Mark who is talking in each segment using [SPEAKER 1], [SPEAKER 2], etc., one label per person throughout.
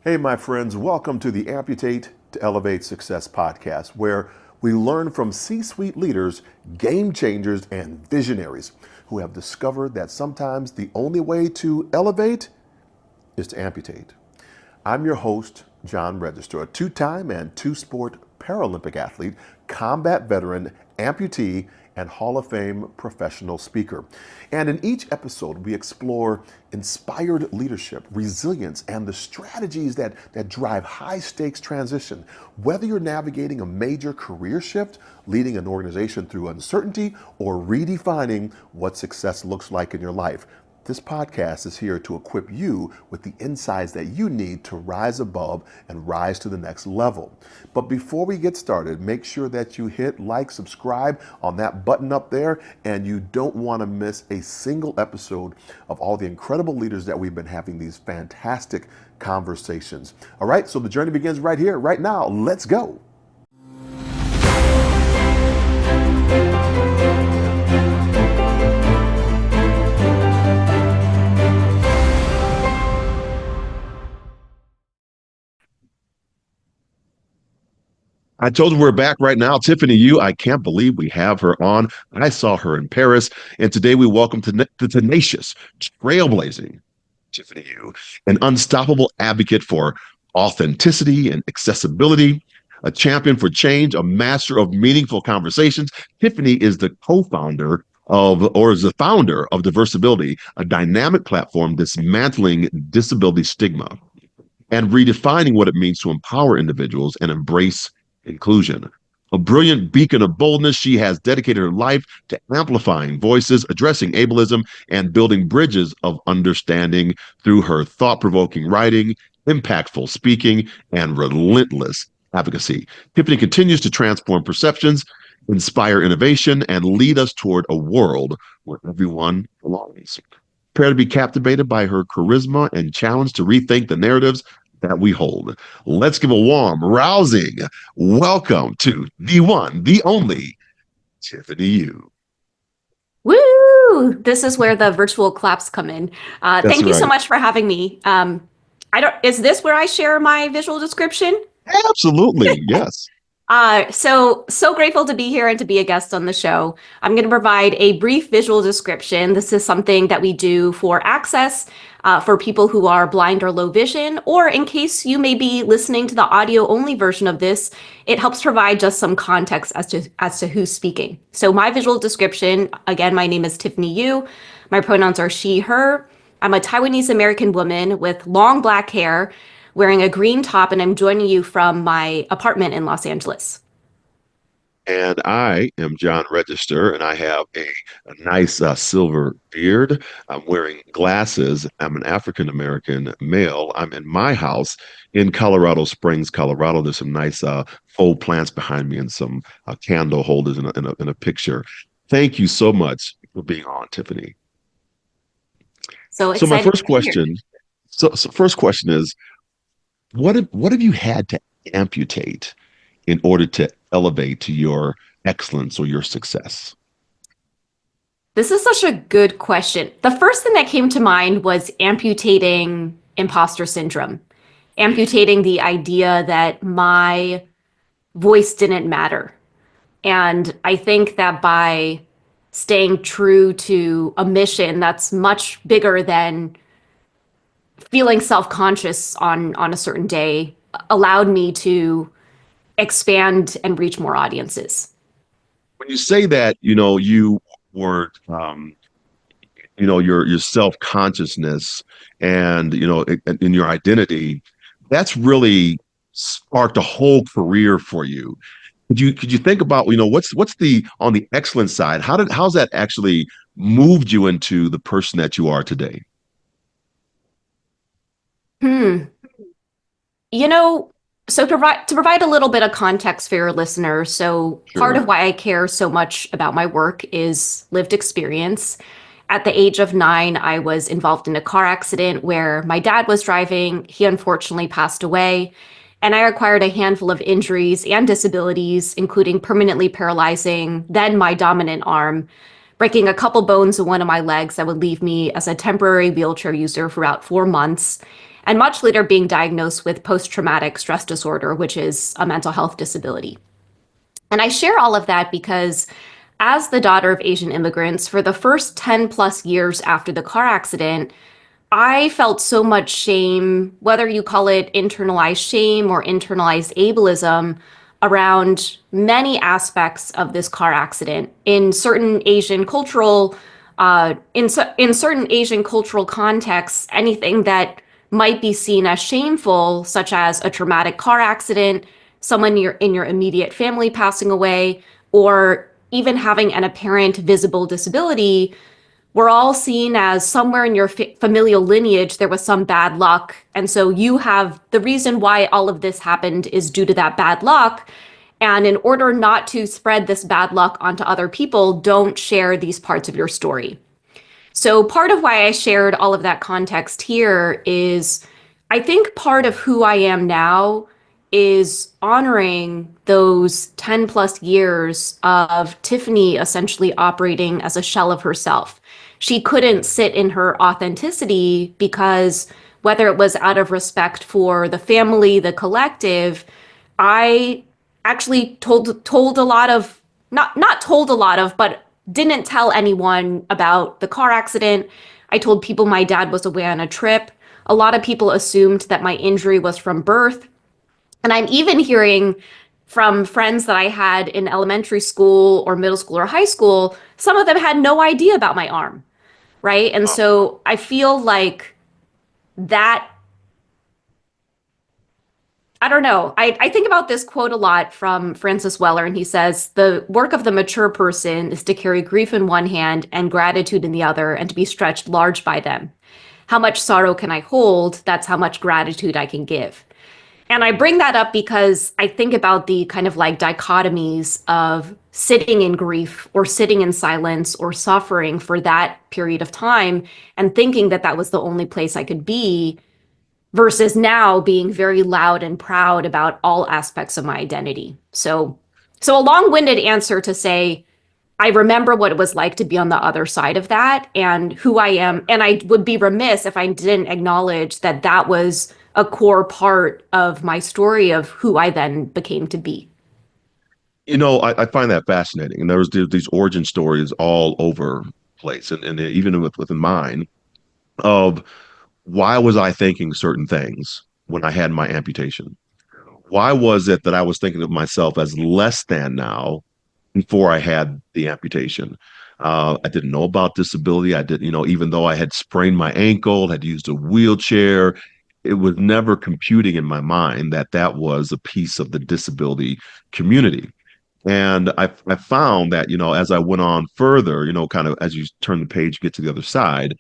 [SPEAKER 1] Hey, my friends, welcome to the Amputate to Elevate Success podcast, where we learn from C-suite leaders, game changers, and visionaries who have discovered that sometimes the only way to elevate is to amputate. I'm your host, John Register, a two-time and two-sport Paralympic athlete, combat veteran, amputee, and Hall of Fame professional speaker. And in each episode, we explore inspired leadership, resilience, and the strategies that drive high-stakes transition. Whether you're navigating a major career shift, leading an organization through uncertainty, or redefining what success looks like in your life, this podcast is here to equip you with the insights that you need to rise above and rise to the next level. But before we get started, make sure that you hit like, subscribe on that button up there, and you don't want to miss a single episode of all the incredible leaders that we've been having these fantastic conversations. All right, so the journey begins right here, right now. Let's go. I told you we're back right now. Tiffany, I can't believe we have her on. I saw her in Paris, and today we welcome to the tenacious, trailblazing Tiffany an unstoppable advocate for authenticity and accessibility, a champion for change, a master of meaningful conversations. Tiffany is the co-founder is the founder of Diversibility, a dynamic platform dismantling disability stigma and redefining what it means to empower individuals and embrace inclusion. A brilliant beacon of boldness, she has dedicated her life to amplifying voices, addressing ableism, and building bridges of understanding through her thought-provoking writing, impactful speaking, and relentless advocacy. Tiffany continues to transform perceptions, inspire innovation, and lead us toward a world where everyone belongs. Prepare to be captivated by her charisma and challenge to rethink the narratives that we hold. Let's give a warm, rousing welcome to the one, the only Tiffany Yu.
[SPEAKER 2] Woo! This is where the virtual claps come in.
[SPEAKER 1] That's
[SPEAKER 2] Thank you so
[SPEAKER 1] right.
[SPEAKER 2] much for having me. Is this where I share my visual description?
[SPEAKER 1] Absolutely. Yes.
[SPEAKER 2] So grateful to be here and to be a guest on the show. I'm going to provide a brief visual description. This is something that we do for access for people who are blind or low vision, or in case you may be listening to the audio only version of this, it helps provide just some context as to who's speaking. So my visual description, again, my name is Tiffany Yu. My pronouns are she, her. I'm a Taiwanese American woman with long black hair, wearing a green top, and I'm joining you from my apartment in Los Angeles.
[SPEAKER 1] And I am John Register, and I have a nice silver beard. I'm wearing glasses. I'm an African American male. I'm in my house in Colorado Springs, Colorado. There's some nice faux plants behind me and some candle holders in a picture. Thank you so much for being on, Tiffany.
[SPEAKER 2] So
[SPEAKER 1] So my
[SPEAKER 2] excited
[SPEAKER 1] first
[SPEAKER 2] to be here.
[SPEAKER 1] question, first question is, what have you had to amputate in order to elevate to your excellence or your success?
[SPEAKER 2] This is such a good question. The first thing that came to mind was amputating imposter syndrome, amputating the idea that my voice didn't matter. And I think that by staying true to a mission that's much bigger than feeling self-conscious on a certain day allowed me to expand and reach more audiences.
[SPEAKER 1] When you say that, you were, your self-consciousness and, in your identity, that's really sparked a whole career for you. Could you think about, what's the on the excellence side? How's that actually moved you into the person that you are today?
[SPEAKER 2] Hmm. You know, so to provide a little bit of context for your listeners, so part
[SPEAKER 1] Sure.
[SPEAKER 2] of why I care so much about my work is lived experience. At the age of 9, I was involved in a car accident where my dad was driving. He unfortunately passed away, and I acquired a handful of injuries and disabilities, including permanently paralyzing then my dominant arm, breaking a couple bones in one of my legs that would leave me as a temporary wheelchair user for about 4 months. and much later being diagnosed with post-traumatic stress disorder, which is a mental health disability. And I share all of that because as the daughter of Asian immigrants, for the first 10 plus years after the car accident, I felt so much shame, whether you call it internalized shame or internalized ableism, around many aspects of this car accident. In certain Asian cultural, in certain Asian cultural contexts, anything that might be seen as shameful, such as a traumatic car accident, someone in your immediate family passing away, or even having an apparent visible disability, we're all seen as somewhere in your familial lineage there was some bad luck, and so you have the reason why all of this happened is due to that bad luck, and in order not to spread this bad luck onto other people, don't share these parts of your story. So part of why I shared all of that context here is I think part of who I am now is honoring those 10 plus years of Tiffany essentially operating as a shell of herself. She couldn't sit in her authenticity because whether it was out of respect for the family, the collective, I actually told a lot of not told a lot of, but didn't tell anyone about the car accident. I told people my dad was away on a trip. A lot of people assumed that my injury was from birth. And I'm even hearing from friends that I had in elementary school or middle school or high school, some of them had no idea about my arm, right? And so I feel like that I don't know. I think about this quote a lot from Francis Weller, and he says, the work of the mature person is to carry grief in one hand and gratitude in the other, and to be stretched large by them. How much sorrow can I hold? That's how much gratitude I can give. And I bring that up because I think about the kind of like dichotomies of sitting in grief or sitting in silence or suffering for that period of time and thinking that that was the only place I could be versus now being very loud and proud about all aspects of my identity. So a long-winded answer to say I remember what it was like to be on the other side of that and who I am. And I would be remiss if I didn't acknowledge that that was a core part of my story of who I then became to be.
[SPEAKER 1] I find that fascinating. And there's these origin stories all over the place, and even within mine, of why was I thinking certain things when I had my amputation? Why was it that I was thinking of myself as less than now before I had the amputation? I didn't know about disability. I didn't, even though I had sprained my ankle, had used a wheelchair, it was never computing in my mind that that was a piece of the disability community. And I found that, as I went on further, kind of as you turn the page, get to the other side,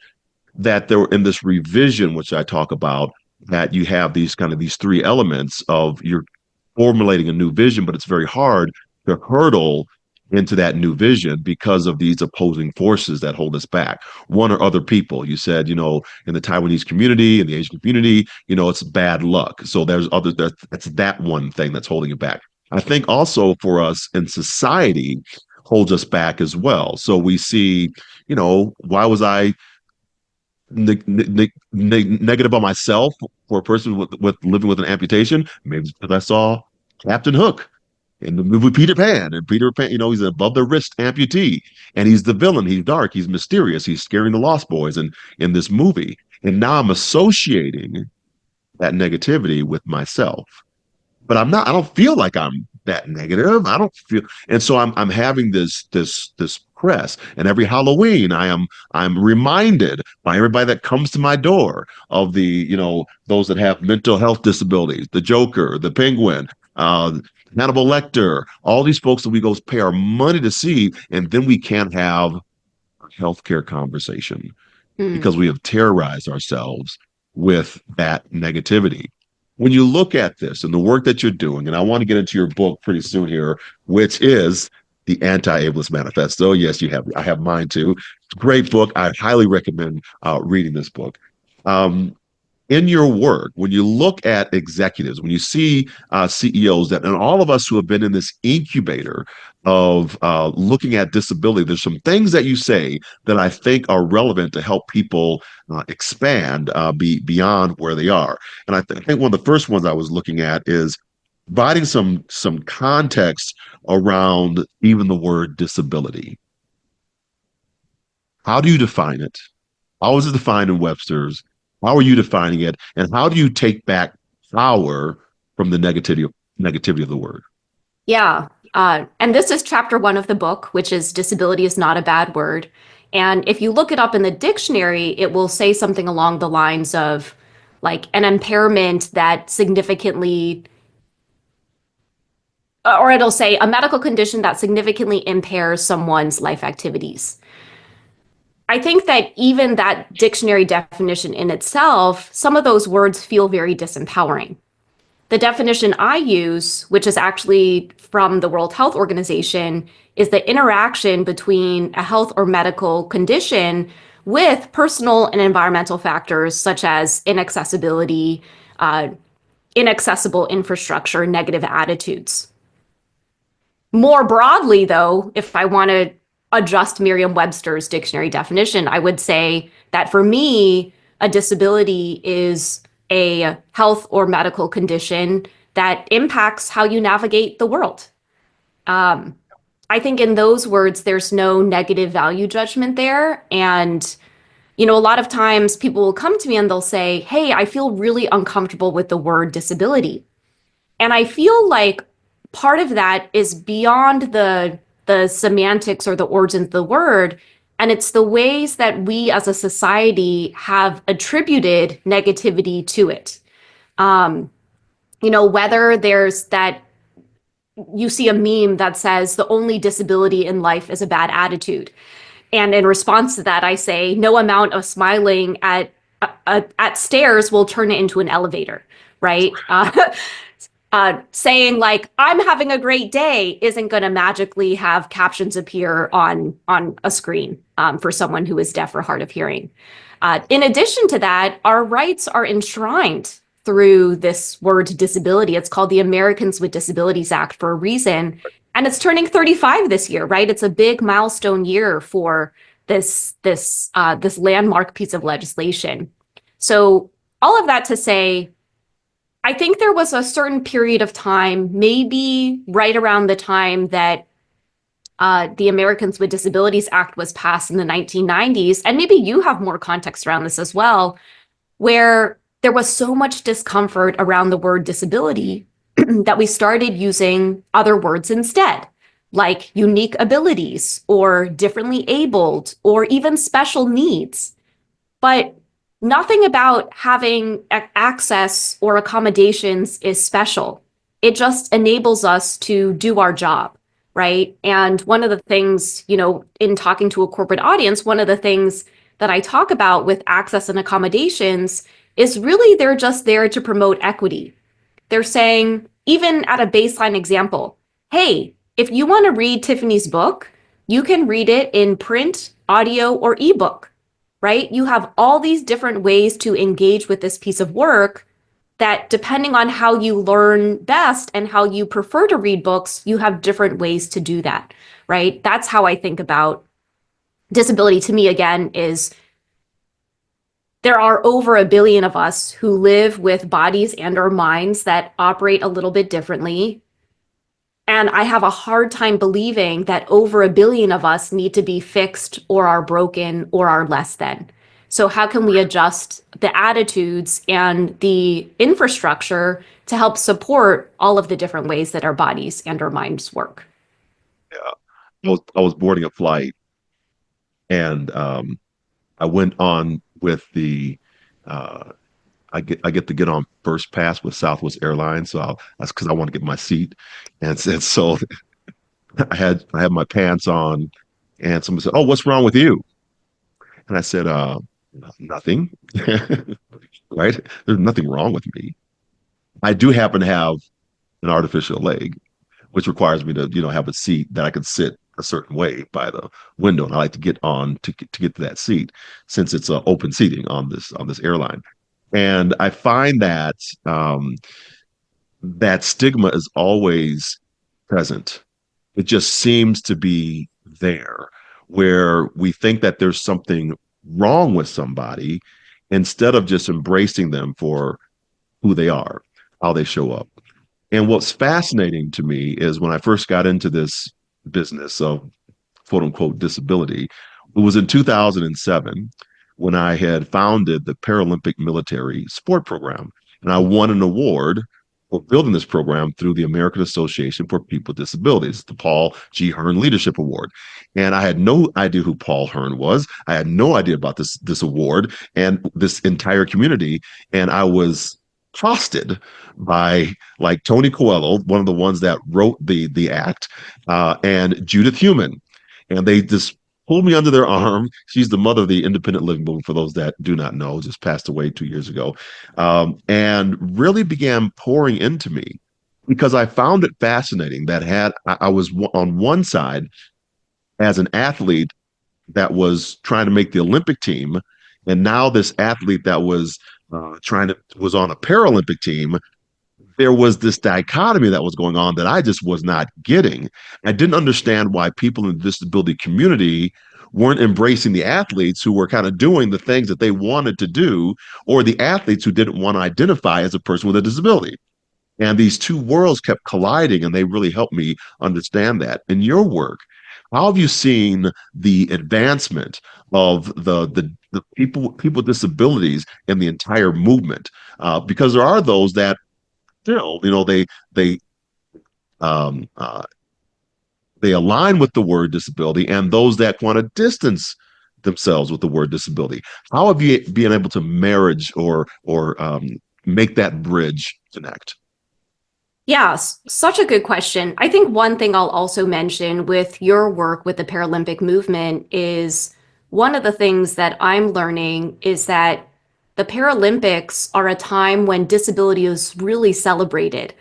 [SPEAKER 1] that there were in this revision, which I talk about, that you have these three elements of you're formulating a new vision, but it's very hard to hurdle into that new vision because of these opposing forces that hold us back. One or other people. You said, in the Taiwanese community, in the Asian community, it's bad luck. So that's that one thing that's holding it back. I think also for us in society holds us back as well. So we see, why was I negative on myself for a person with living with an amputation? Maybe because I saw Captain Hook in the movie Peter Pan. And Peter Pan, he's an above the wrist amputee, and he's the villain. He's dark. He's mysterious. He's scaring the Lost Boys in this movie. And now I'm associating that negativity with myself, but I'm not. I don't feel like I'm that negative. I don't feel, and so I'm having this press. And every Halloween, I'm reminded by everybody that comes to my door of the those that have mental health disabilities, the Joker, the Penguin, Hannibal Lecter, all these folks that we go pay our money to see, and then we can't have a healthcare conversation
[SPEAKER 2] Hmm.
[SPEAKER 1] because we have terrorized ourselves with that negativity. When you look at this and the work that you're doing, and I want to get into your book pretty soon here, which is the Anti-Ableist Manifesto. Yes, I have mine too. It's a great book. I highly recommend reading this book. Um, in your work, when you look at executives, when you see CEOs, that and all of us who have been in this incubator of looking at disability, there's some things that you say that I think are relevant to help people expand beyond where they are. And I think one of the first ones I was looking at is providing some context around even the word disability. How do you define it? How is it defined in Webster's? How are you defining it? And how do you take back power from the negativity of the word?
[SPEAKER 2] Yeah. And this is chapter one of the book, which is disability is not a bad word. And if you look it up in the dictionary, it will say something along the lines of like an impairment that significantly, or it'll say a medical condition that significantly impairs someone's life activities. I think that even that dictionary definition in itself, some of those words feel very disempowering. The definition I use, which is actually from the World Health Organization, is the interaction between a health or medical condition with personal and environmental factors such as inaccessibility, uh, inaccessible infrastructure, negative attitudes. More broadly, though, if I want to adjust Merriam-Webster's dictionary definition, I would say that for me, a disability is a health or medical condition that impacts how you navigate the world. Um, I think in those words, there's no negative value judgment there. And, a lot of times people will come to me and they'll say, hey, I feel really uncomfortable with the word disability. And I feel like part of that is beyond the semantics or the origins of the word, and it's the ways that we as a society have attributed negativity to it. Um, whether there's that you see a meme that says the only disability in life is a bad attitude. And in response to that, I say no amount of smiling at stairs will turn it into an elevator, right? Saying like I'm having a great day isn't going to magically have captions appear on a screen for someone who is deaf or hard of hearing. In addition to that, our rights are enshrined through this word disability. It's called the Americans with Disabilities Act for a reason, and it's turning 35 this year, right? It's a big milestone year for this landmark piece of legislation. So all of that to say, I think there was a certain period of time, maybe right around the time that the Americans with Disabilities Act was passed in the 1990s, and maybe you have more context around this as well, where there was so much discomfort around the word disability that we started using other words instead, like unique abilities or differently abled or even special needs. But nothing about having access or accommodations is special. It just enables us to do our job, right? And one of the things, in talking to a corporate audience, one of the things that I talk about with access and accommodations is really they're just there to promote equity. They're saying, even at a baseline example, hey, if you want to read Tiffany's book, you can read it in print, audio, or ebook, right? You have all these different ways to engage with this piece of work that, depending on how you learn best and how you prefer to read books, you have different ways to do that, right? That's how I think about disability. To me, again, is there are over 1 billion of us who live with bodies and or minds that operate a little bit differently. And I have a hard time believing that over 1 billion of us need to be fixed or are broken or are less than. So how can we adjust the attitudes and the infrastructure to help support all of the different ways that our bodies and our minds work?
[SPEAKER 1] Yeah. I was boarding a flight and I went on with the uh, I get to get on first pass with Southwest Airlines, so that's because I want to get my seat, and so I had my pants on, and somebody said, "Oh, what's wrong with you?" And I said, "Nothing." Right? There's nothing wrong with me. I do happen to have an artificial leg, which requires me to have a seat that I can sit a certain way by the window, and I like to get on to get to that seat since it's open seating on this airline. And I find that that stigma is always present. It just seems to be there, where we think that there's something wrong with somebody instead of just embracing them for who they are, how they show up. And what's fascinating to me is when I first got into this business of quote unquote disability, it was in 2007 when I had founded the Paralympic Military Sport Program. And I won an award for building this program through the American Association for People with Disabilities, the Paul G. Hearn Leadership Award. And I had no idea who Paul Hearn was. I had no idea about this award and this entire community. And I was trusted by like Tony Coelho, one of the ones that wrote the act, and Judith Heumann, and they just pulled me under their arm. She's the mother of the independent living movement, for those that do not know, just passed away 2 years ago, and really began pouring into me because I found it fascinating that I was on one side as an athlete that was trying to make the Olympic team, and now this athlete that was on a Paralympic team. There was this dichotomy that was going on that I just was not getting. I didn't understand why people in the disability community weren't embracing the athletes who were kind of doing the things that they wanted to do, or the athletes who didn't want to identify as a person with a disability. And these two worlds kept colliding, and they really helped me understand that. In your work, how have you seen the advancement of the people with disabilities in the entire movement? Because there are those that still, they um, uh, they align with the word disability, and those that want to distance themselves with the word disability. How have you been able to marriage or make that bridge connect?
[SPEAKER 2] Yes, such a good question. I think one thing I'll also mention with your work with the Paralympic movement is one of the things that I'm learning is that the Paralympics are a time when disability is really celebrated.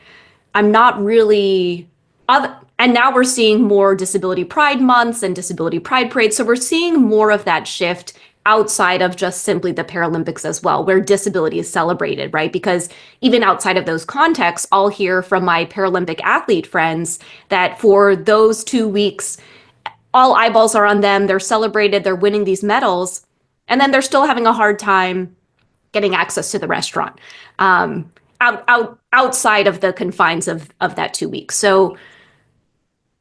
[SPEAKER 2] I'm not really other, and now we're seeing more disability pride months and disability pride parades. So we're seeing more of that shift outside of just simply the Paralympics as well, where disability is celebrated, right? Because even outside of those contexts, I'll hear from my Paralympic athlete friends that for those 2 weeks, all eyeballs are on them. They're celebrated, they're winning these medals, and then they're still having a hard time getting access to the restaurant. Outside of the confines of that 2 weeks. So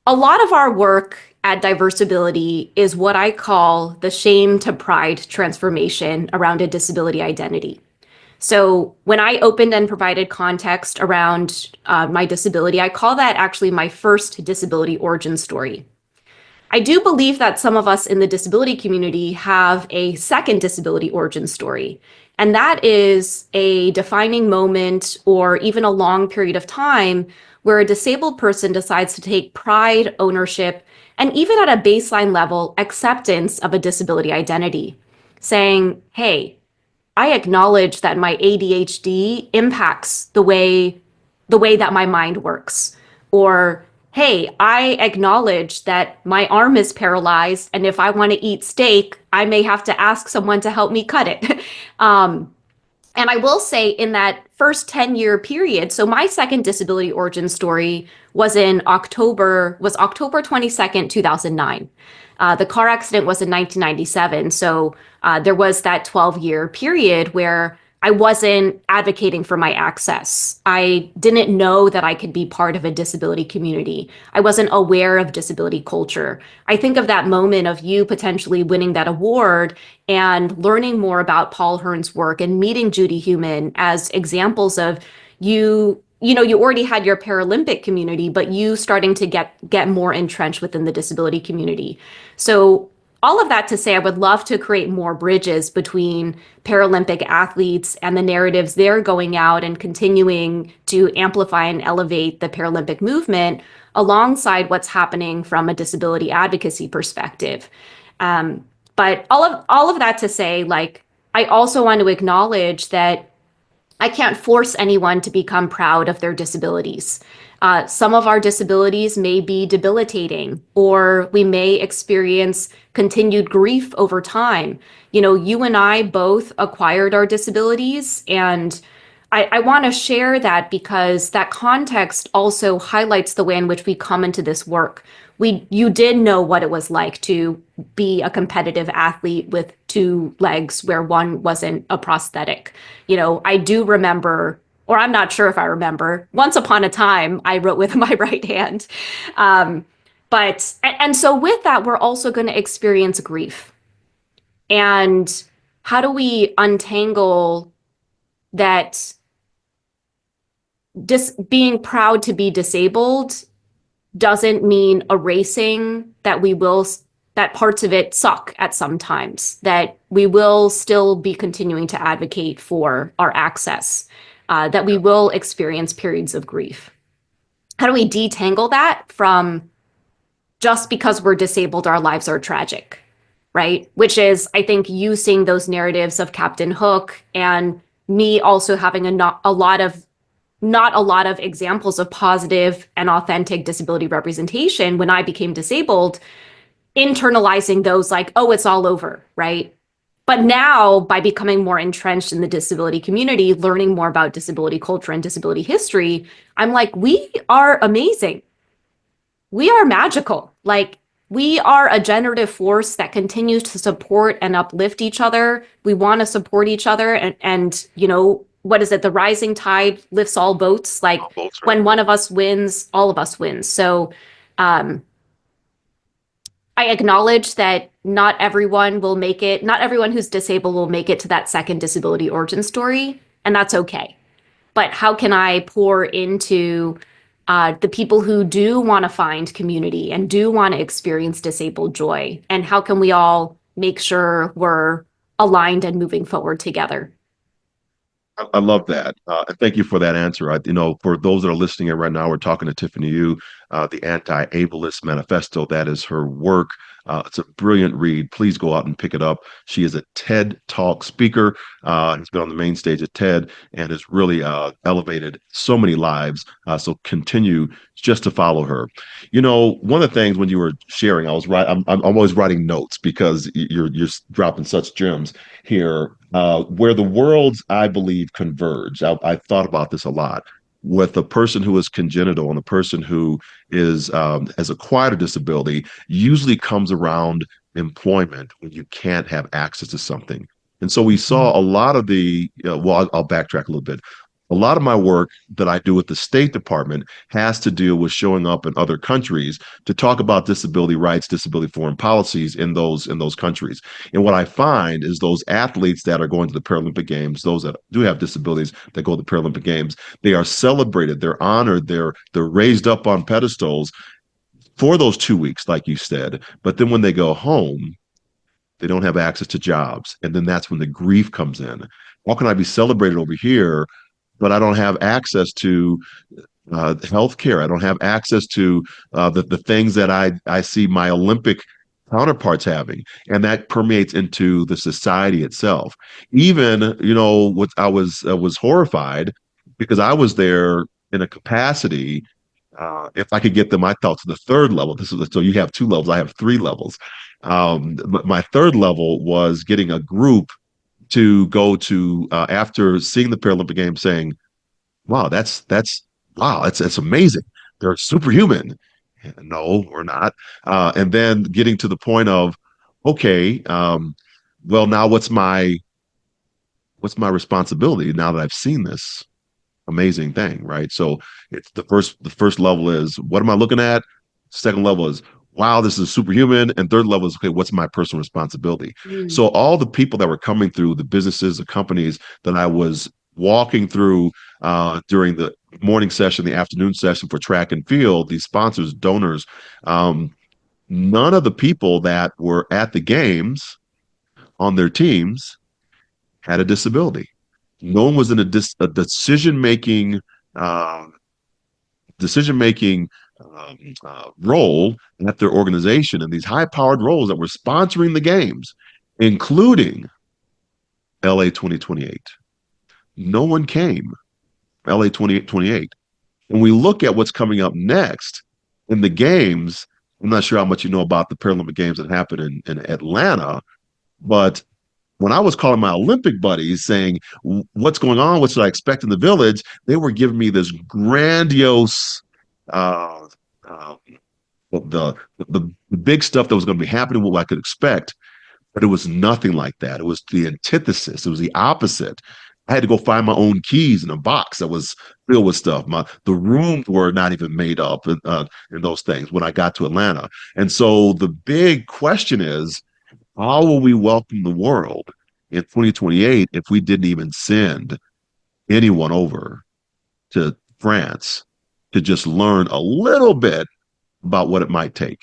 [SPEAKER 2] a lot of our work at Diversability is what I call the shame to pride transformation around a disability identity. So when I opened and provided context around my disability, I call that actually my first disability origin story. I do believe that some of us in the disability community have a second disability origin story, and that is a defining moment or even a long period of time where a disabled person decides to take pride, ownership, and even at a baseline level, acceptance of a disability identity, saying, hey, I acknowledge that my ADHD impacts the way that my mind works. Or, hey, I acknowledge that my arm is paralyzed, and if I want to eat steak, I may have to ask someone to help me cut it. And I will say in that first 10-year period, so my second disability origin story was October 22nd, 2009. The car accident was in 1997. So there was that 12-year period where I wasn't advocating for my access. I didn't know that I could be part of a disability community. I wasn't aware of disability culture. I think of that moment of you potentially winning that award and learning more about Paul Hearn's work and meeting Judy Heumann as examples of you already had your Paralympic community, but you starting to get more entrenched within the disability community. So all of that to say, I would love to create more bridges between Paralympic athletes and the narratives they're going out and continuing to amplify and elevate the Paralympic movement alongside what's happening from a disability advocacy perspective. But all of that to say, like, I also want to acknowledge that I can't force anyone to become proud of their disabilities. Some of our disabilities may be debilitating, or we may experience continued grief over time. You know, you and I both acquired our disabilities, and I want to share that because that context also highlights the way in which we come into this work. You did know what it was like to be a competitive athlete with two legs where one wasn't a prosthetic. You know, I do remember, or I'm not sure if I remember, once upon a time, I wrote with my right hand. Um, and so with that, we're also going to experience grief. And how do we untangle that being proud to be disabled doesn't mean erasing that that parts of it suck at some times, that we will still be continuing to advocate for our access, that we will experience periods of grief. How do we detangle that from just because we're disabled, our lives are tragic, right? Which is, I think, you seeing those narratives of Captain Hook and me also having not a lot of examples of positive and authentic disability representation when I became disabled, internalizing those like, oh, it's all over, right? But now, by becoming more entrenched in the disability community, learning more about disability culture and disability history, I'm like, we are amazing. We are magical. Like, we are a generative force that continues to support and uplift each other. We want to support each other. And, you know, what is it? The rising tide lifts all boats. Like,
[SPEAKER 1] Oh, both, right?
[SPEAKER 2] when one of us wins, all of us win. So, um, I acknowledge that not everyone will make it, not everyone who's disabled will make it to that second disability origin story, and that's okay. But how can I pour into the people who do want to find community and do want to experience disabled joy? And how can we all make sure we're aligned and moving forward together?
[SPEAKER 1] I love that. And thank you for that answer. For those that are listening in right now, we're talking to Tiffany Yu, the Anti-Ableist Manifesto. That is her work. It's a brilliant read. Please go out and pick it up. She is a TED Talk speaker. Has been on the main stage at TED and has really elevated so many lives. So continue just to follow her. One of the things when you were sharing, I'm always writing notes because you're dropping such gems here, where the worlds, I believe, converge. I thought about this a lot with the person who is congenital and the person who is has acquired a disability usually comes around employment when you can't have access to something. And so we saw a lot of I'll backtrack a little bit. A lot of my work that I do with the State Department has to deal with showing up in other countries to talk about disability rights, disability foreign policies in those countries. And what I find is those athletes that are going to the Paralympic Games, those that do have disabilities that go to the Paralympic Games, they are celebrated, they're honored, they're raised up on pedestals for those 2 weeks, like you said. But then when they go home, they don't have access to jobs. And then that's when the grief comes in. How can I be celebrated over here, but I don't have access to healthcare? I don't have access to the things that I see my Olympic counterparts having, and that permeates into the society itself. Even what I was horrified because I was there in a capacity. If I could get them, I thought to the third level. So you have two levels. I have three levels. But my third level was getting a group to go to after seeing the Paralympic Games, saying, wow, that's amazing. They're superhuman. No, we're not. And then getting to the point of, okay, well, now what's my responsibility now that I've seen this amazing thing, right? So it's the first level is what am I looking at? Second level is wow, this is superhuman. And third level is okay, what's my personal responsibility?
[SPEAKER 2] Mm.
[SPEAKER 1] So all the people that were coming through, the businesses, the companies that I was walking through during the morning session, the afternoon session for track and field, these sponsors, donors, none of the people that were at the games on their teams had a disability. No one was in a uh, decision making role at their organization, and these high powered roles that were sponsoring the games, including LA 2028. no one came. LA 28. When we look at what's coming up next in the games, I'm not sure how much you know about the Paralympic Games that happened in Atlanta, but when I was calling my Olympic buddies saying, what's going on? What should I expect in the village? They were giving me this grandiose, uh, uh, the, the big stuff that was going to be happening, what I could expect. But it was nothing like that. It was the antithesis. It was the opposite. I had to go find my own keys in a box that was filled with stuff. The rooms were not even made up in those things when I got to Atlanta. And so the big question is, how will we welcome the world in 2028 if we didn't even send anyone over to France to just learn a little bit about what it might take?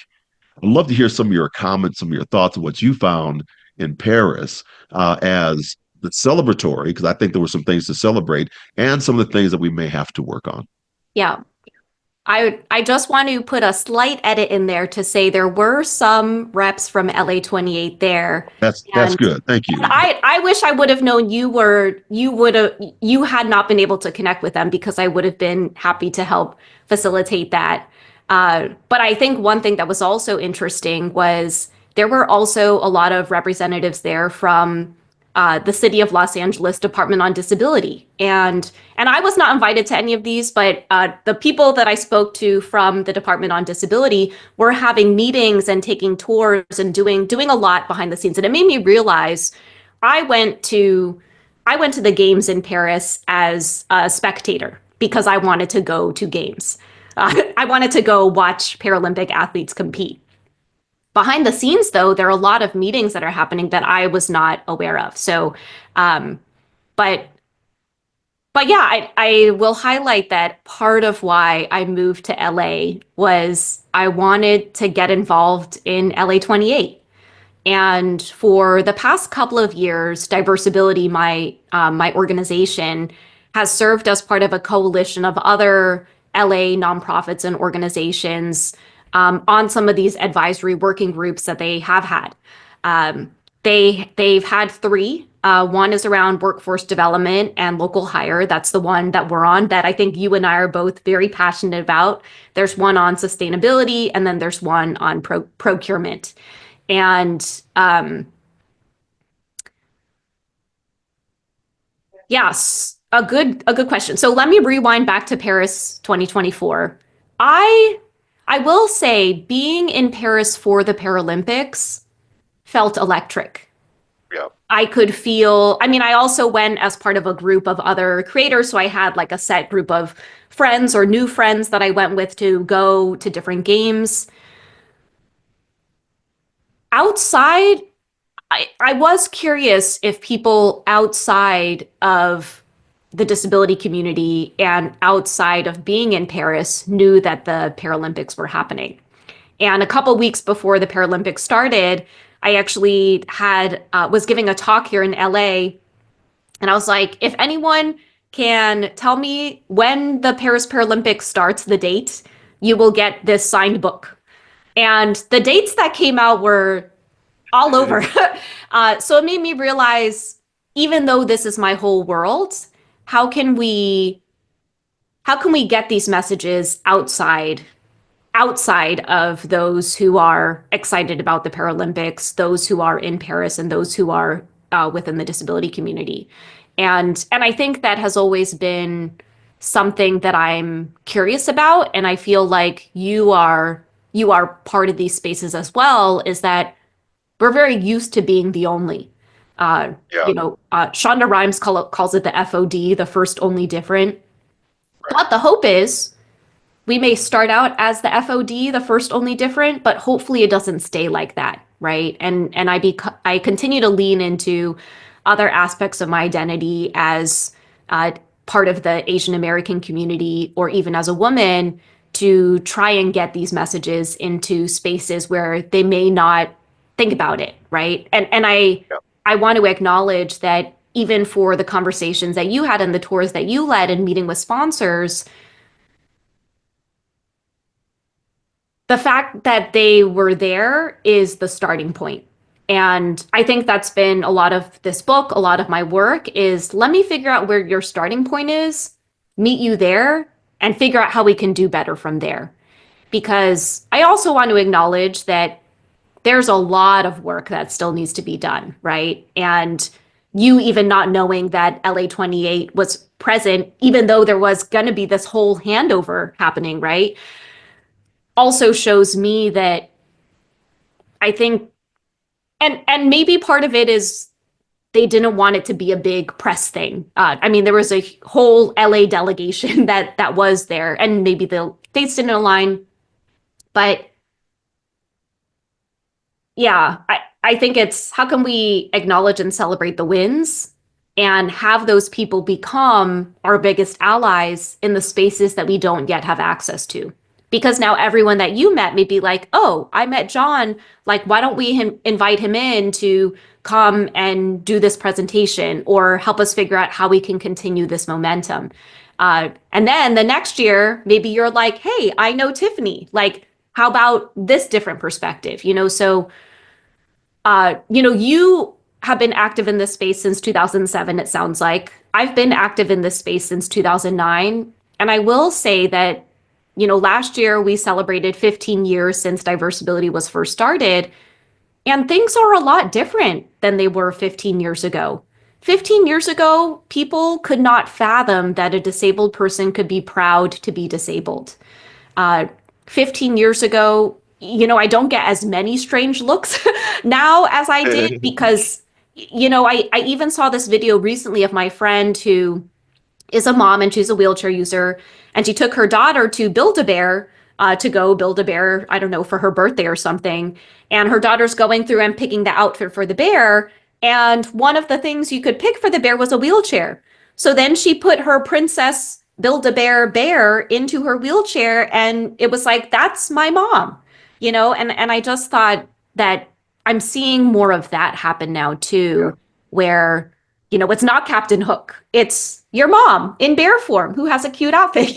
[SPEAKER 1] I'd love to hear some of your comments, some of your thoughts of what you found in Paris as the celebratory, because I think there were some things to celebrate and some of the things that we may have to work on.
[SPEAKER 2] Yeah. I just want to put a slight edit in there to say there were some reps from LA 28 there.
[SPEAKER 1] That's
[SPEAKER 2] And
[SPEAKER 1] good. Thank
[SPEAKER 2] and
[SPEAKER 1] you.
[SPEAKER 2] I wish I would have known you had not been able to connect with them because I would have been happy to help facilitate that. But I think one thing that was also interesting was there were also a lot of representatives there from the City of Los Angeles Department on Disability, and I was not invited to any of these, but the people that I spoke to from the Department on Disability were having meetings and taking tours and doing a lot behind the scenes, and it made me realize I went to I went to the games in Paris as a spectator because I wanted to go to games. I wanted to go watch Paralympic athletes compete. Behind the scenes, though, there are a lot of meetings that are happening that I was not aware of. So, um, but but yeah, I will highlight that part of why I moved to LA was I wanted to get involved in LA 28. And for the past couple of years, Diversability, my organization, has served as part of a coalition of other LA nonprofits and organizations on some of these advisory working groups that they have had. Um, they've had three. One is around workforce development and local hire. That's the one that we're on, that I think you and I are both very passionate about. There's one on sustainability, and then there's one on procurement. And yes, a good question. So let me rewind back to Paris 2024. I I will say being in Paris for the Paralympics felt electric.
[SPEAKER 1] Yeah.
[SPEAKER 2] I could feel, I mean, I also went as part of a group of other creators, so I had like a set group of friends or new friends that I went with to go to different games. Outside, I was curious if people outside of the disability community and outside of being in Paris knew that the Paralympics were happening. And a couple weeks before the Paralympics started, I actually had was giving a talk here in LA, and I was like, if anyone can tell me when the Paris Paralympics starts, the date, you will get this signed book. And the dates that came out were all over. So it made me realize, even though this is my whole world, how can we how can we get these messages outside of those who are excited about the Paralympics, those who are in Paris, and those who are within the disability community? And I think that has always been something that I'm curious about, and I feel like you are part of these spaces as well, is that we're very used to being the only.
[SPEAKER 1] Yeah.
[SPEAKER 2] Shonda Rhimes calls it the FOD, the first only different.
[SPEAKER 1] Right.
[SPEAKER 2] But the hope is we may start out as the FOD, the first only different, but hopefully it doesn't stay like that, right? And I continue to lean into other aspects of my identity as uh, part of the Asian American community, or even as a woman, to try and get these messages into spaces where they may not think about it, right? And
[SPEAKER 1] Yeah.
[SPEAKER 2] I want to acknowledge that even for the conversations that you had and the tours that you led and meeting with sponsors, the fact that they were there is the starting point. And I think that's been a lot of this book, a lot of my work is let me figure out where your starting point is, meet you there, and figure out how we can do better from there. Because I also want to acknowledge that there's a lot of work that still needs to be done, right? And you even not knowing that LA 28 was present, even though there was going to be this whole handover happening, right? Also shows me that I think, and maybe part of it is they didn't want it to be a big press thing. I mean, there was a whole LA delegation that was there, and maybe the dates didn't align, but yeah, I think it's how can we acknowledge and celebrate the wins and have those people become our biggest allies in the spaces that we don't yet have access to? Because now everyone that you met may be like, oh, I met John. Like, why don't we invite him in to come and do this presentation or help us figure out how we can continue this momentum? And then the next year, maybe you're like, hey, I know Tiffany. Like, how about this different perspective? So you have been active in this space since 2007, it sounds like. I've been active in this space since 2009. And I will say that, last year we celebrated 15 years since Diversability was first started, and things are a lot different than they were 15 years ago. 15 years ago, people could not fathom that a disabled person could be proud to be disabled. uh, 15 years ago, I don't get as many strange looks now as I did because, I even saw this video recently of my friend who is a mom and she's a wheelchair user. And she took her daughter to Build-A-Bear to go build a bear, I don't know, for her birthday or something. And her daughter's going through and picking the outfit for the bear. And one of the things you could pick for the bear was a wheelchair. So then she put her princess Build-A-Bear into her wheelchair. And it was like, that's my mom, and I just thought that I'm seeing more of that happen now
[SPEAKER 1] Yeah.
[SPEAKER 2] too, where it's not Captain Hook. It's your mom in bear form who has a cute outfit,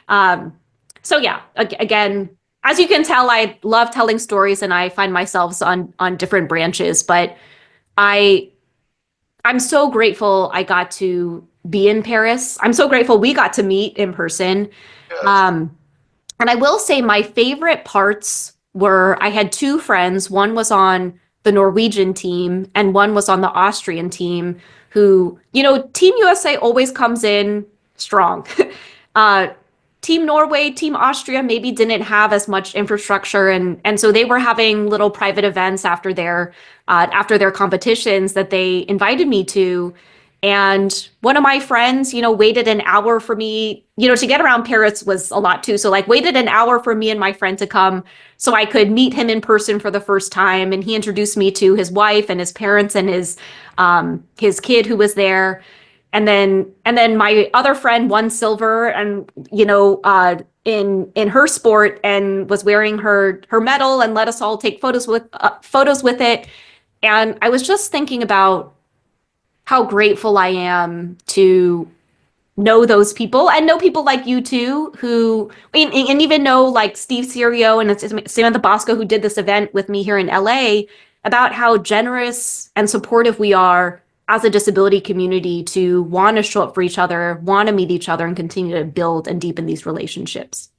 [SPEAKER 2] um, so yeah, again, as you can tell, I love telling stories and I find myself on different branches, but I I'm so grateful I got to be in Paris. I'm so grateful we got to meet in person.
[SPEAKER 1] Yes.
[SPEAKER 2] Um, and I will say my favorite parts were I had two friends. One was on the Norwegian team and one was on the Austrian team who, Team USA always comes in strong. uh, Team Norway, Team Austria maybe didn't have as much infrastructure and so they were having little private events after their competitions that they invited me to. And one of my friends, waited an hour for me, to get around Paris was a lot too. So like waited an hour for me and my friend to come so I could meet him in person for the first time. And he introduced me to his wife and his parents and his kid who was there. And then my other friend won silver and, in her sport and was wearing her medal and let us all take photos with it. And I was just thinking about how grateful I am to know those people and know people like you too, who and even know like Steve Serio and Samantha Bosco who did this event with me here in LA about how generous and supportive we are as a disability community to want to show up for each other, want to meet each other, and continue to build and deepen these relationships.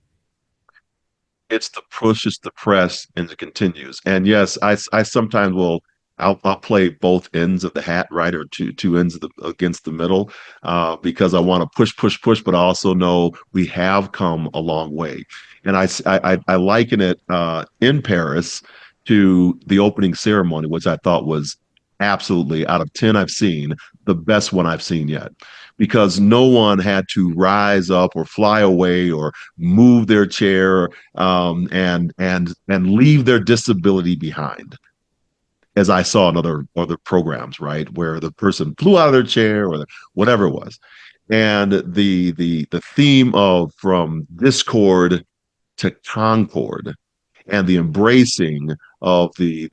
[SPEAKER 1] It's the push, it's the press, and it continues. And yes, I sometimes will. I'll play both ends of the hat, right, or two ends of the against the middle, because I want to push, push, push, but I also know we have come a long way. And I liken it in Paris to the opening ceremony, which I thought was absolutely out of 10 I've seen, the best one I've seen yet. Because no one had to rise up or fly away or move their chair, and leave their disability behind, as I saw in other programs, right, where the person flew out of their chair or whatever it was. And the theme of from discord to concord, and the embracing of the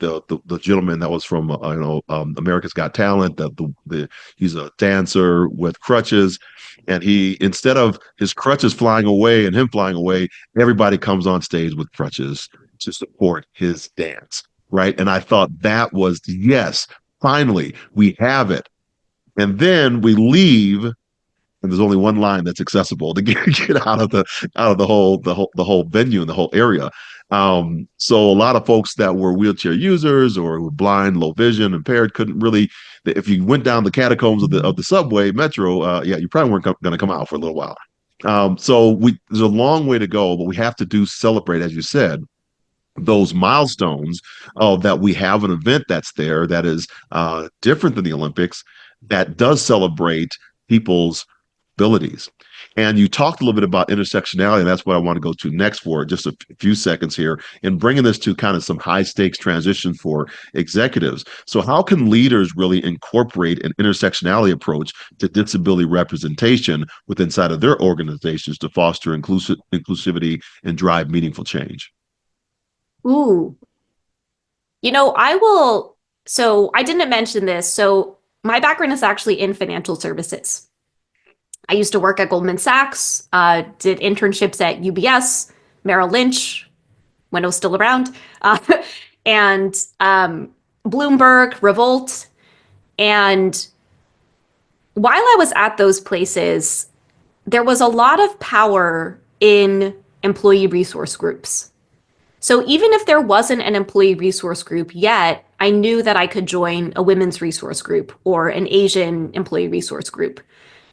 [SPEAKER 1] gentleman that was from America's Got Talent. He's a dancer with crutches, and he, instead of his crutches flying away and him flying away, everybody comes on stage with crutches to support his dance. right? And I thought that was, yes, finally, we have it. And then we leave, and there's only one line that's accessible to get out of the whole venue and the whole area. So a lot of folks that were wheelchair users or were blind, low vision, impaired couldn't really. If you went down the catacombs of the subway metro, yeah, you probably weren't going to come out for a little while. So there's a long way to go, but we have to do celebrate, as you said, those milestones that we have an event that's there that is different than the Olympics that does celebrate people's abilities. And you talked a little bit about intersectionality, and that's what I want to go to next for just a few seconds here, and bringing this to kind of some high stakes transition for executives. So, how can leaders really incorporate an intersectionality approach to disability representation within inside of their organizations to foster inclusivity and drive meaningful change?
[SPEAKER 2] Ooh, I will. So I didn't mention this. So my background is actually in financial services. I used to work at Goldman Sachs, did internships at UBS, Merrill Lynch when it was still around, uh, and Bloomberg, Revolt. And while I was at those places, there was a lot of power in employee resource groups. So even if there wasn't an employee resource group yet, I knew that I could join a women's resource group or an Asian employee resource group.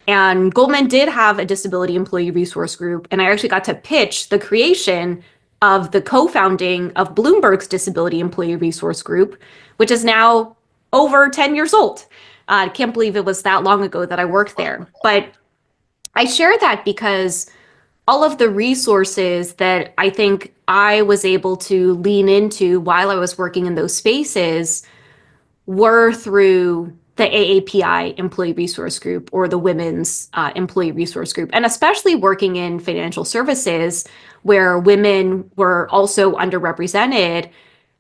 [SPEAKER 2] And Goldman did have a disability employee resource group, and I actually got to pitch the creation of the co-founding of Bloomberg's disability employee resource group, which is now over 10 years old. I can't believe it was that long ago that I worked there. But I share that because all of the resources that I think I was able to lean into while I was working in those spaces were through the AAPI employee resource group or the women's employee resource group, and especially working in financial services where women were also underrepresented.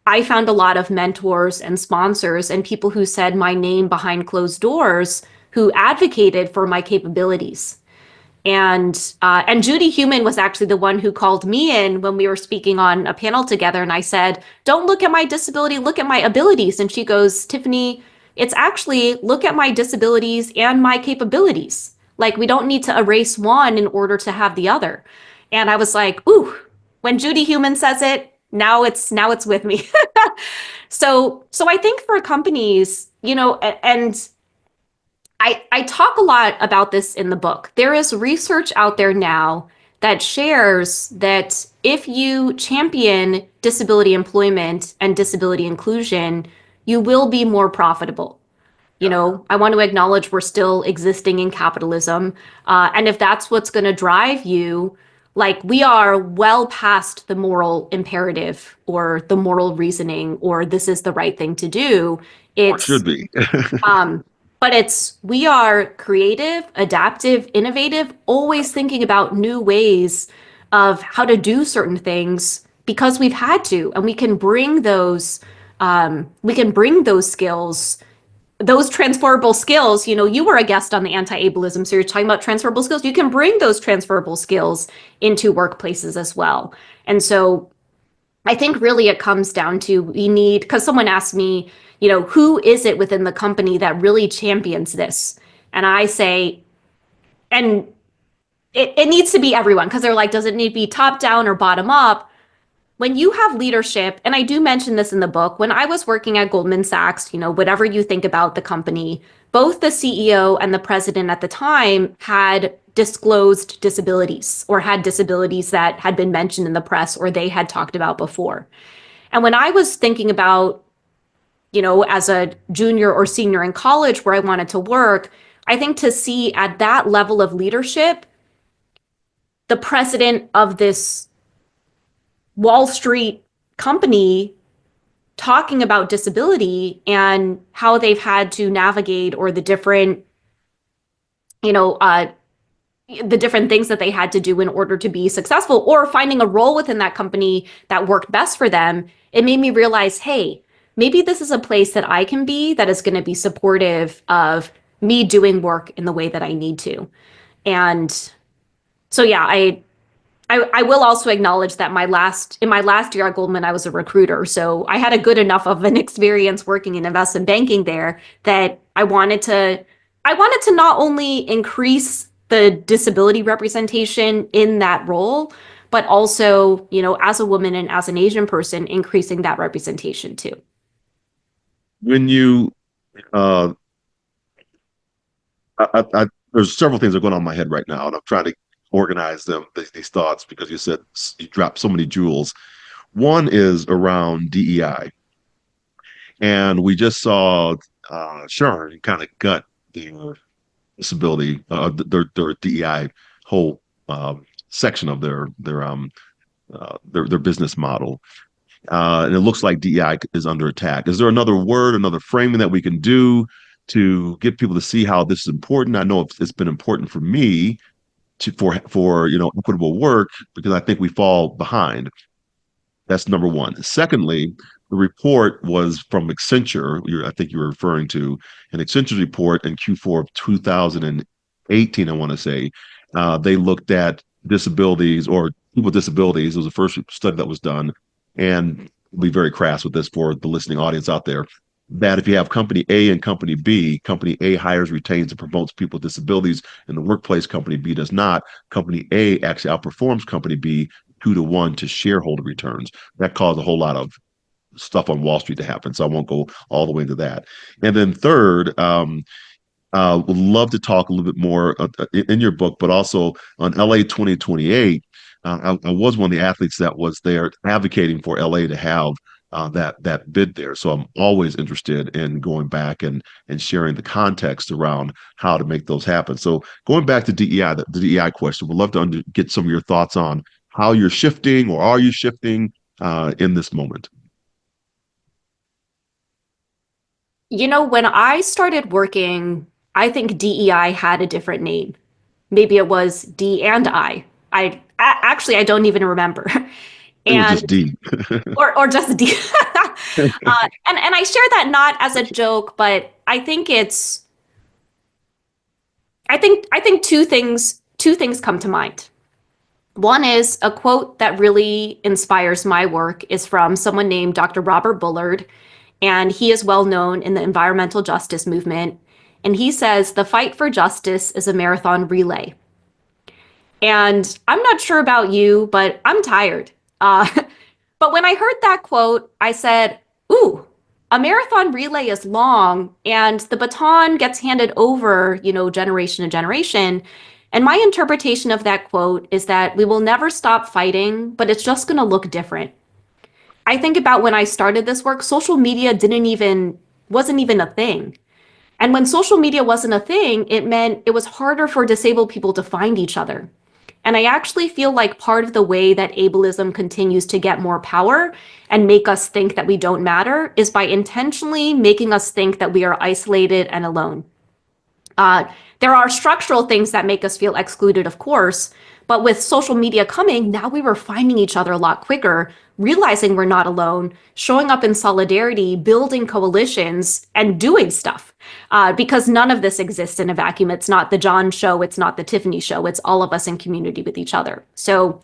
[SPEAKER 2] I found a lot of mentors and sponsors and people who said my name behind closed doors who advocated for my capabilities. And Judy Human was actually the one who called me in when we were speaking on a panel together, and I said, "Don't look at my disability, look at my abilities." And she goes, "Tiffany, it's actually look at my disabilities and my capabilities. Like we don't need to erase one in order to have the other." And I was like, "Ooh, when Judy Human says it, now it's with me." So I think for companies, and I talk a lot about this in the book. There is research out there now that shares that if you champion disability employment and disability inclusion, you will be more profitable. I want to acknowledge we're still existing in capitalism. And if that's what's going to drive you, like we are well past the moral imperative or the moral reasoning or this is the right thing to do.
[SPEAKER 1] Or
[SPEAKER 2] It's
[SPEAKER 1] should be.
[SPEAKER 2] um, but we are creative, adaptive, innovative, always thinking about new ways of how to do certain things because we've had to, and we can bring those skills, those transferable skills. You were a guest on the anti-ableism, so you're talking about transferable skills. You can bring those transferable skills into workplaces as well. And so I think really it comes down to we need, because someone asked me, who is it within the company that really champions this? And I say, and it needs to be everyone, because they're like, does it need to be top down or bottom up? When you have leadership, and I do mention this in the book, when I was working at Goldman Sachs, whatever you think about the company, both the CEO and the president at the time had disclosed disabilities or had disabilities that had been mentioned in the press or they had talked about before. And when I was thinking about, as a junior or senior in college where I wanted to work, I think to see at that level of leadership, the president of this Wall Street company talking about disability and how they've had to navigate or you know, uh, the different things that they had to do in order to be successful or finding a role within that company that worked best for them, it made me realize, hey, maybe this is a place that I can be that is going to be supportive of me doing work in the way that I need to. And so, yeah, I will also acknowledge that in my last year at Goldman, I was a recruiter. So I had a good enough of an experience working in investment banking there that I wanted to not only increase the disability representation in that role, but also, as a woman and as an Asian person, increasing that representation too.
[SPEAKER 1] When you, uh, there's several things that are going on in my head right now, and I'm trying to organize them, these thoughts, because you said you dropped so many jewels. One is around DEI, and we just saw Sharon kind of gut their disability, their DEI whole section of their business model. And it looks like DEI is under attack. Is there another word, another framing that we can do to get people to see how this is important? I know it's been important for me for equitable work because I think we fall behind. That's number one. Secondly, the report was from Accenture. I think you were referring to an Accenture report in Q4 of 2018, I want to say. They looked at disabilities or people with disabilities. It was the first study that was done. And I'll be very crass with this for the listening audience out there, that if you have company A and company B, company A hires, retains, and promotes people with disabilities in the workplace, company B does not. Company A actually outperforms company B 2-to-1 to shareholder returns. That caused a whole lot of stuff on Wall Street to happen. So I won't go all the way into that. And then third, would love to talk a little bit more in your book, but also on LA 2028. I was one of the athletes that was there advocating for LA to have that bid there. So I'm always interested in going back and sharing the context around how to make those happen. So going back to DEI, the DEI question, we'd love to get some of your thoughts on how you're shifting or are you shifting in this moment.
[SPEAKER 2] When I started working, I think DEI had a different name. Maybe it was D and I. Actually, I don't even remember.
[SPEAKER 1] It was just
[SPEAKER 2] And
[SPEAKER 1] D.
[SPEAKER 2] or just D. And I share that not as a joke, but I think two things come to mind. One is a quote that really inspires my work is from someone named Dr. Robert Bullard, and he is well known in the environmental justice movement. And he says, "The fight for justice is a marathon relay." And I'm not sure about you, but I'm tired. Uh, but when I heard that quote, I said, "Ooh, a marathon relay is long, and the baton gets handed over, generation to generation." And my interpretation of that quote is that we will never stop fighting, but it's just going to look different. I think about when I started this work, social media wasn't even a thing. And when social media wasn't a thing, it meant it was harder for disabled people to find each other. And I actually feel like part of the way that ableism continues to get more power and make us think that we don't matter is by intentionally making us think that we are isolated and alone. Uh, there are structural things that make us feel excluded, of course, but with social media coming, now we were finding each other a lot quicker, realizing we're not alone, showing up in solidarity, building coalitions, and doing stuff. Because none of this exists in a vacuum. It's not the John show, it's not the Tiffany show, it's all of us in community with each other. So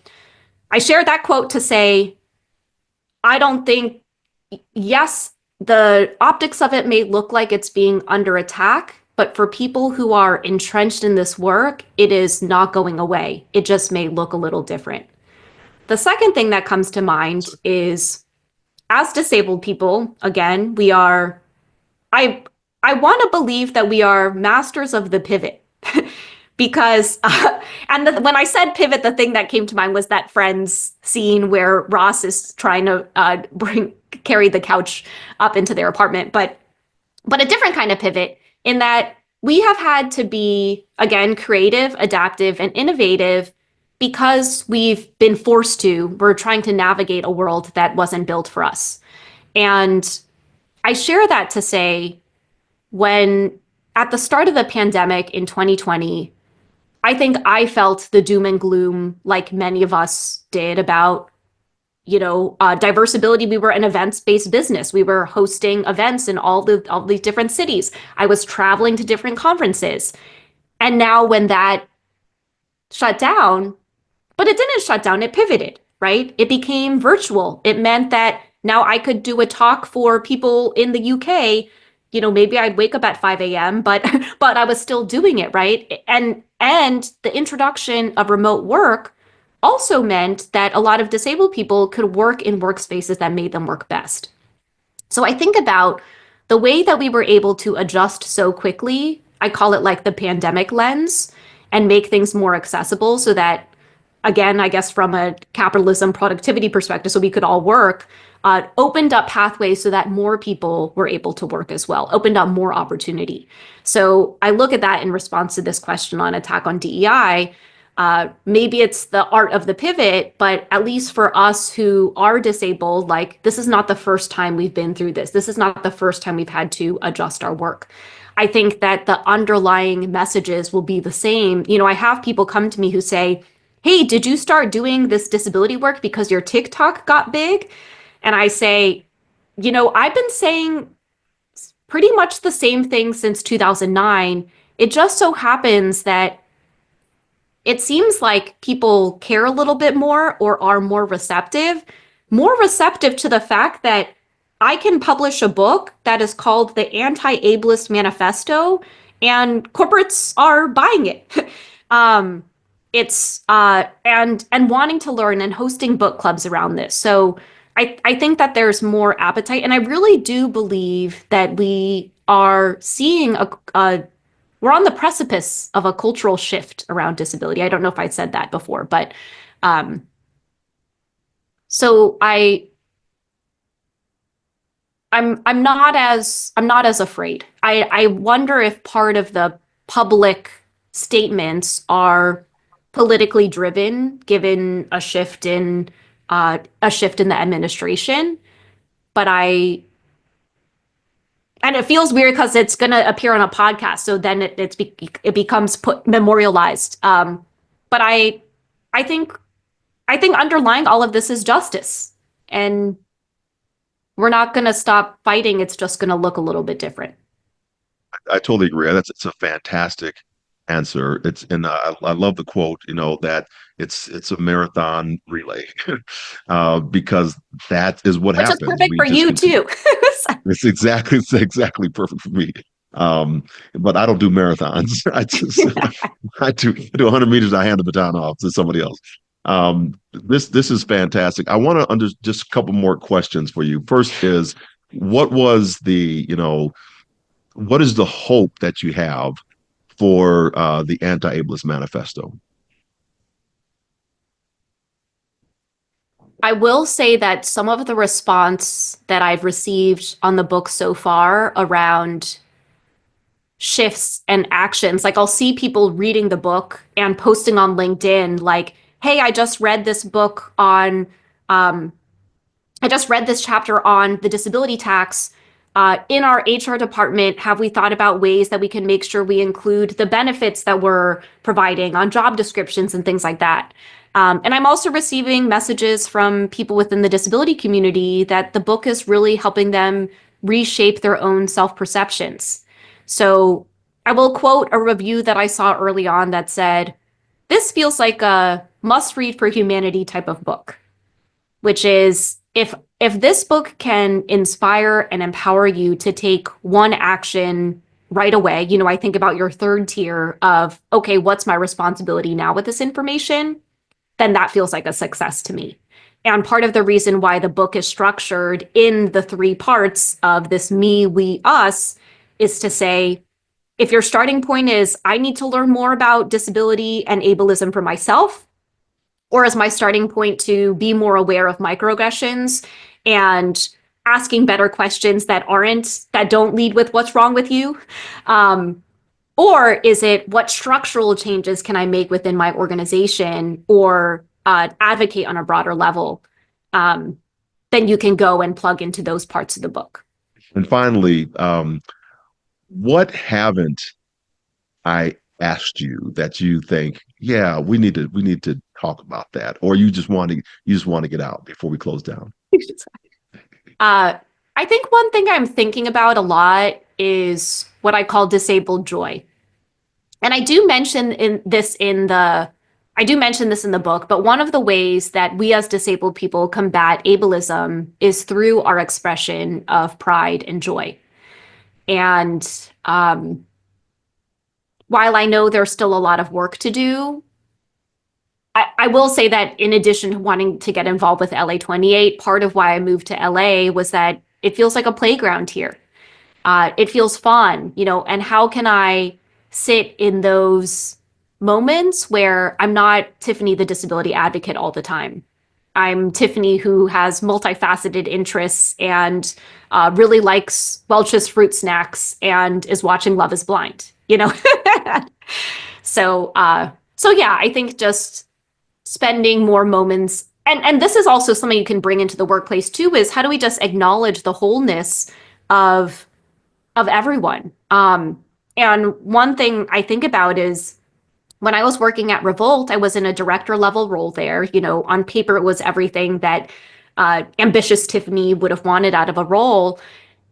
[SPEAKER 2] I share that quote to say, I don't think, yes, the optics of it may look like it's being under attack, but for people who are entrenched in this work, it is not going away. It just may look a little different. The second thing that comes to mind is as disabled people, again, I, I want to believe that we are masters of the pivot. Because when I said pivot, the thing that came to mind was that Friends scene where Ross is trying to carry the couch up into their apartment, but a different kind of pivot in that we have had to be, again, creative, adaptive, and innovative because we've been forced to. We're trying to navigate a world that wasn't built for us. And I share that to say, when at the start of the pandemic in 2020, I think I felt the doom and gloom like many of us did about diversibility. We were an events-based business. We were hosting events in all these different cities. I was traveling to different conferences. And now when that shut down, But it didn't shut down, it pivoted, right? It became virtual. It meant that now I could do a talk for people in the UK. Maybe I'd wake up at 5 a.m., but but I was still doing it, right? And the introduction of remote work also meant that a lot of disabled people could work in workspaces that made them work best. So I think about the way that we were able to adjust so quickly. I call it like the pandemic lens and make things more accessible so that, again, I guess from a capitalism productivity perspective, so we could all work, opened up pathways so that more people were able to work as well, opened up more opportunity. So I look at that in response to this question on attack on DEI. Maybe it's the art of the pivot, but at least for us who are disabled, like this is not the first time we've been through this. This is not the first time we've had to adjust our work. I think that the underlying messages will be the same. I have people come to me who say, hey, did you start doing this disability work because your TikTok got big? And I say, I've been saying pretty much the same thing since 2009. It just so happens that it seems like people care a little bit more or are more receptive to the fact that I can publish a book that is called the Anti-Ableist Manifesto, and corporates are buying it. um, it's and wanting to learn and hosting book clubs around this. So I think that there's more appetite, and I really do believe that we are seeing a we're on the precipice of a cultural shift around disability. I don't know if I said that before, but um, so I'm not as afraid. I wonder if part of the public statements are politically driven, given a shift in the administration. But and it feels weird because it's going to appear on a podcast, so then it becomes memorialized. But I think underlying all of this is justice, and we're not going to stop fighting. It's just going to look a little bit different.
[SPEAKER 1] I totally agree. It's a fantastic answer. I love the quote, that it's a marathon relay, because that is what
[SPEAKER 2] Which is
[SPEAKER 1] happens.
[SPEAKER 2] perfect
[SPEAKER 1] We
[SPEAKER 2] for
[SPEAKER 1] just
[SPEAKER 2] you
[SPEAKER 1] continue.
[SPEAKER 2] too.
[SPEAKER 1] It's exactly perfect for me. But I don't do marathons. I do 100 meters. I hand the baton off to somebody else. This is fantastic. I want to just a couple more questions for you. First is, what was what is the hope that you have for the Anti-Ableist Manifesto?
[SPEAKER 2] I will say that some of the response that I've received on the book so far around shifts and actions, like I'll see people reading the book and posting on LinkedIn, like, hey, um, I just read this chapter on the disability tax. In our HR department, have we thought about ways that we can make sure we include the benefits that we're providing on job descriptions and things like that? And I'm also receiving messages from people within the disability community that the book is really helping them reshape their own self-perceptions. So I will quote a review that I saw early on that said, this feels like a must read for humanity type of book, which is if this book can inspire and empower you to take one action right away, I think about your third tier of, okay, what's my responsibility now with this information? Then that feels like a success to me. And part of the reason why the book is structured in the three parts of this me, we, us is to say, if your starting point is, I need to learn more about disability and ableism for myself, or as my starting point to be more aware of microaggressions and asking better questions that don't lead with what's wrong with you, or is it what structural changes can I make within my organization or advocate on a broader level? Then you can go and plug into those parts of the book.
[SPEAKER 1] And finally, what haven't I asked you that you think, yeah, we need to talk about that, or you just want to get out before we close down?
[SPEAKER 2] uh, I think one thing I'm thinking about a lot is what I call disabled joy. And I do mention in the I do mention this in the book, but one of the ways that we as disabled people combat ableism is through our expression of pride and joy. And while I know there's still a lot of work to do, I will say that in addition to wanting to get involved with LA 28, part of why I moved to LA was that it feels like a playground here. It feels fun, and how can I sit in those moments where I'm not Tiffany, the disability advocate, all the time? I'm Tiffany who has multifaceted interests and really likes Welch's fruit snacks and is watching Love is Blind. So yeah, I think just spending more moments, and this is also something you can bring into the workplace too, is how do we just acknowledge the wholeness of everyone. And one thing I think about is when I was working at Revolt, I was in a director level role there. On paper, it was everything that ambitious Tiffany would have wanted out of a role.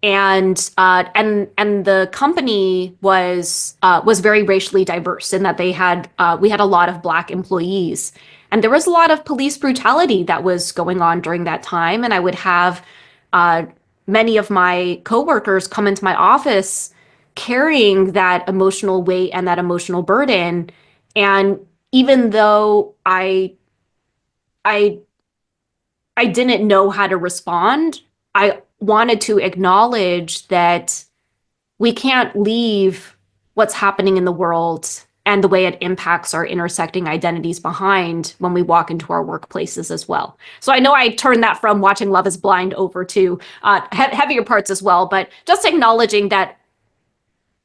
[SPEAKER 2] And the company was very racially diverse in that we had a lot of Black employees, and there was a lot of police brutality that was going on during that time. And I would have uh, many of my coworkers come into my office carrying that emotional weight and that emotional burden. And even though I I didn't know how to respond, I wanted to acknowledge that we can't leave what's happening in the world and the way it impacts our intersecting identities behind when we walk into our workplaces as well. So I know I turned that from watching Love is Blind over to heavier parts as well, but just acknowledging that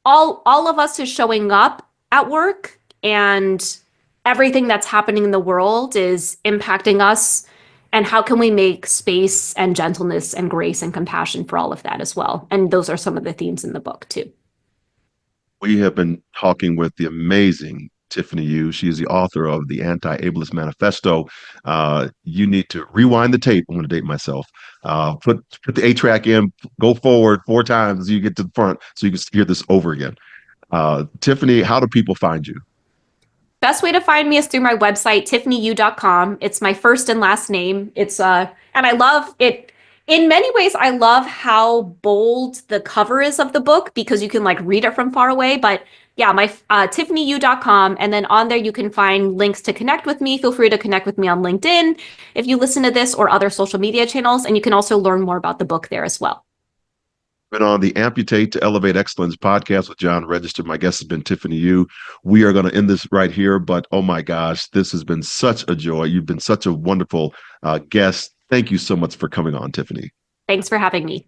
[SPEAKER 2] all of us is showing up at work, and everything that's happening in the world is impacting us, and how can we make space and gentleness and grace and compassion for all of that as well. And those are some of the themes in the book too.
[SPEAKER 1] We have been talking with the amazing Tiffany Yu. She is the author of the Anti-Ableist Manifesto. You need to rewind the tape. I'm going to date myself. Put the A track in, go forward 4 times as you get to the front so you can hear this over again. Tiffany, how do people find you?
[SPEAKER 2] Best way to find me is through my website, tiffanyyu.com. It's my first and last name. And I love it. In many ways, I love how bold the cover is of the book because you can like read it from far away. But yeah, my tiffanyyu.com. And then on there, you can find links to connect with me. Feel free to connect with me on LinkedIn if you listen to this, or other social media channels. And you can also learn more about the book there as well.
[SPEAKER 1] Been on the Amputate to Elevate Excellence podcast with John Register. My guest has been Tiffany Yu. We are going to end this right here, but oh my gosh, this has been such a joy. You've been such a wonderful guest. Thank you so much for coming on, Tiffany.
[SPEAKER 2] Thanks for having me.